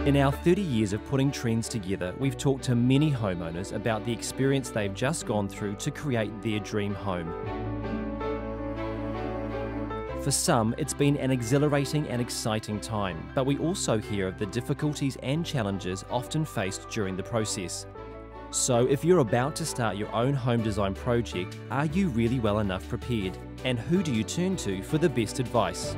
In our 30 years of putting trends together, we've talked to many homeowners about the experience they've just gone through to create their dream home. For some, it's been an exhilarating and exciting time, but we also hear of the difficulties and challenges often faced during the process. So if you're about to start your own home design project, are you really well enough prepared? And who do you turn to for the best advice?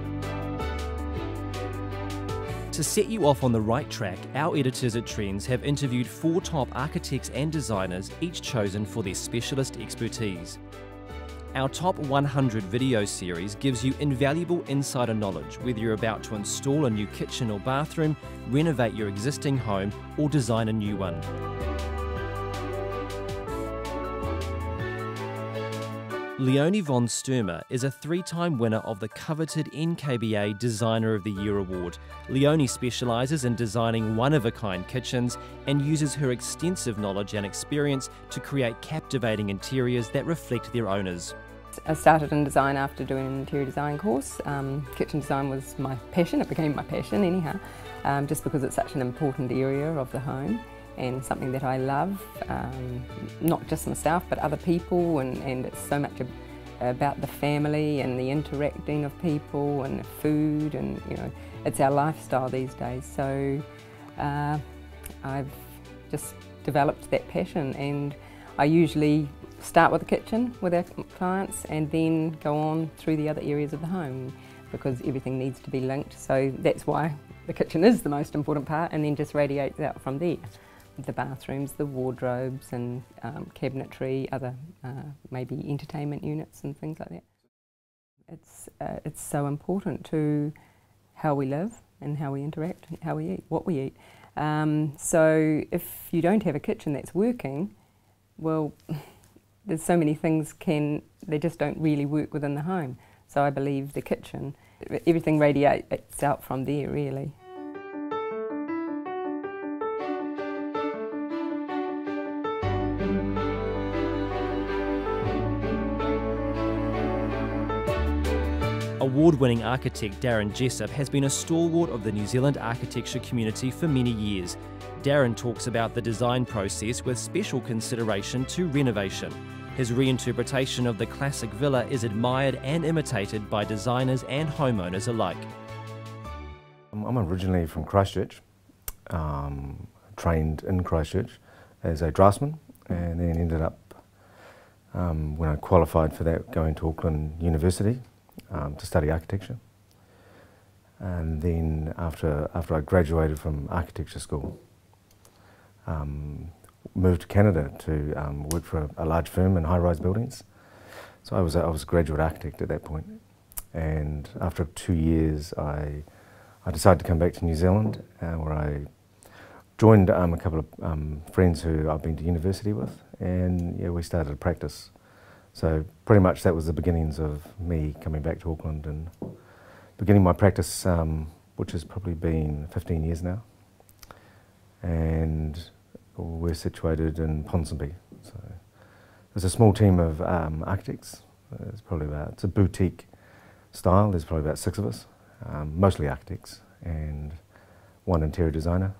To set you off on the right track, our editors at Trends have interviewed 4 top architects and designers, each chosen for their specialist expertise. Our Top 100 video series gives you invaluable insider knowledge whether you're about to install a new kitchen or bathroom, renovate your existing home, or design a new one. Leonie von Sturmer is a 3-time winner of the coveted NKBA Designer of the Year award. Leonie specialises in designing one-of-a-kind kitchens and uses her extensive knowledge and experience to create captivating interiors that reflect their owners. I started in design after doing an interior design course. Kitchen design was my passion, it became my passion anyhow, just because it's such an important area of the home and something that I love, not just myself but other people, and it's so much about the family and the interacting of people and the food, and it's our lifestyle these days. So I've just developed that passion, and I usually start with the kitchen with our clients and then go on through the other areas of the home, because everything needs to be linked. So that's why the kitchen is the most important part, and then just radiates out from there. The bathrooms, the wardrobes and cabinetry, other maybe entertainment units and things like that. It's so important to how we live and how we interact, how we eat, what we eat. So if you don't have a kitchen that's working, well, there's so many things they just don't really work within the home. So I believe the kitchen, everything radiates out from there really. Award-winning architect Darren Jessup has been a stalwart of the New Zealand architecture community for many years. Darren talks about the design process with special consideration to renovation. His reinterpretation of the classic villa is admired and imitated by designers and homeowners alike. I'm originally from Christchurch, trained in Christchurch as a draftsman, and then ended up, when I qualified for that, going to Auckland University to study architecture. And then after I graduated from architecture school, moved to Canada to work for a large firm in high-rise buildings. So I was a graduate architect at that point. And after 2 years, I decided to come back to New Zealand, where I joined a couple of friends who I've been to university with, and yeah, we started a practice. So pretty much that was the beginnings of me coming back to Auckland and beginning my practice, which has probably been 15 years now. And we're situated in Ponsonby. So there's a small team of architects. It's a boutique style. There's probably about 6 of us, mostly architects, and 1 interior designer.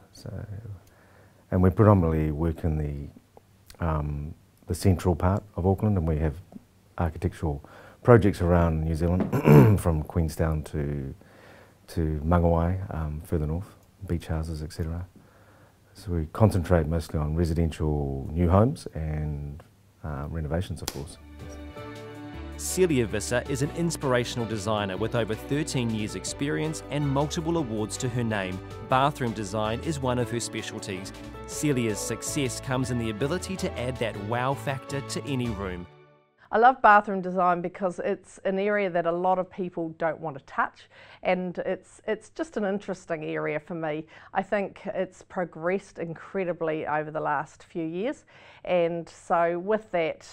And we predominantly work in the central part of Auckland, and we have architectural projects around New Zealand, from Queenstown to Mangawai, further north, beach houses, etc. So we concentrate mostly on residential new homes and renovations, of course. Celia Visser is an inspirational designer with over 13 years experience and multiple awards to her name. Bathroom design is one of her specialties. Celia's success comes in the ability to add that wow factor to any room. I love bathroom design because it's an area that a lot of people don't want to touch, and it's just an interesting area for me. I think it's progressed incredibly over the last few years, and so with that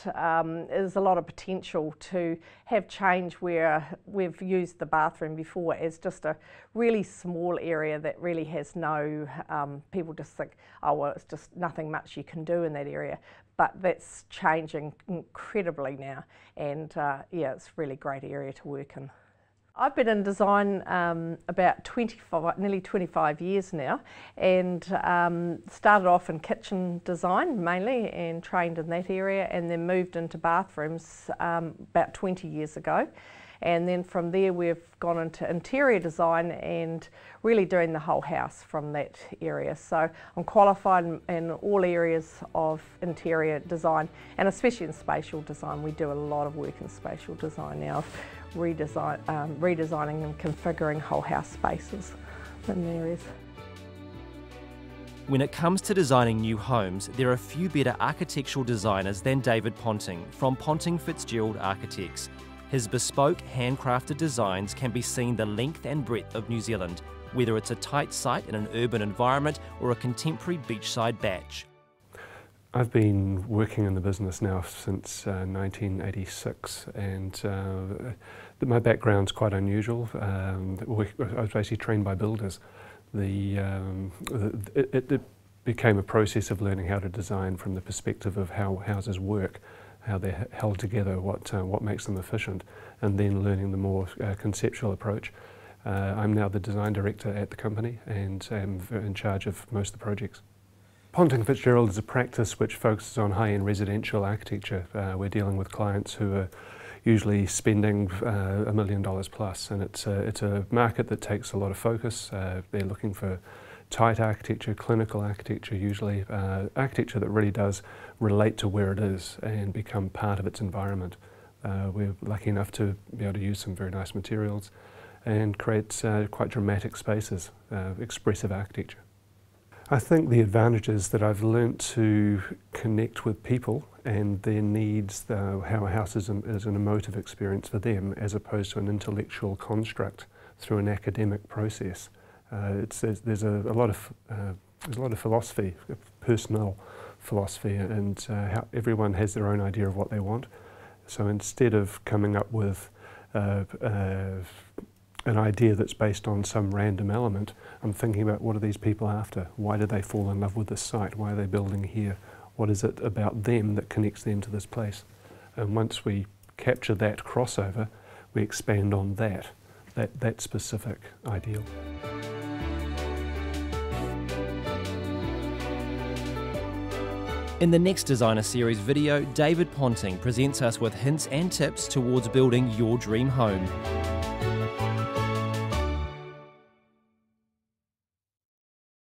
is a lot of potential to have change where we've used the bathroom before as just a really small area that really has no, people just think, oh well, it's just nothing much you can do in that area. But that's changing incredibly now, and yeah, it's a really great area to work in. I've been in design about nearly 25 years now, and started off in kitchen design mainly and trained in that area, and then moved into bathrooms about 20 years ago. And then from there we've gone into interior design and really doing the whole house from that area. So I'm qualified in all areas of interior design, and especially in spatial design. We do a lot of work in spatial design now, redesigning and configuring whole house spaces in areas. When it comes to designing new homes, there are few better architectural designers than David Ponting from Ponting Fitzgerald Architects. His bespoke, handcrafted designs can be seen the length and breadth of New Zealand, whether it's a tight site in an urban environment or a contemporary beachside batch. I've been working in the business now since 1986, and my background's quite unusual. I was basically trained by builders. It became a process of learning how to design from the perspective of how houses work, how they're held together, what makes them efficient, and then learning the more conceptual approach. I'm now the design director at the company and am in charge of most of the projects. Ponting Fitzgerald is a practice which focuses on high-end residential architecture. We're dealing with clients who are usually spending $1 million plus, and it's a market that takes a lot of focus. They're looking for tight architecture, clinical architecture usually, architecture that really does relate to where it is and become part of its environment. We're lucky enough to be able to use some very nice materials and create quite dramatic spaces, expressive architecture. I think the advantages that I've learnt to connect with people and their needs, how a house is an emotive experience for them as opposed to an intellectual construct through an academic process. There's a lot of philosophy, personal philosophy, and how everyone has their own idea of what they want. So instead of coming up with an idea that's based on some random element, I'm thinking about what are these people after? Why did they fall in love with this site? Why are they building here? What is it about them that connects them to this place? And once we capture that crossover, we expand on that specific ideal. In the next Designer Series video, David Ponting presents us with hints and tips towards building your dream home.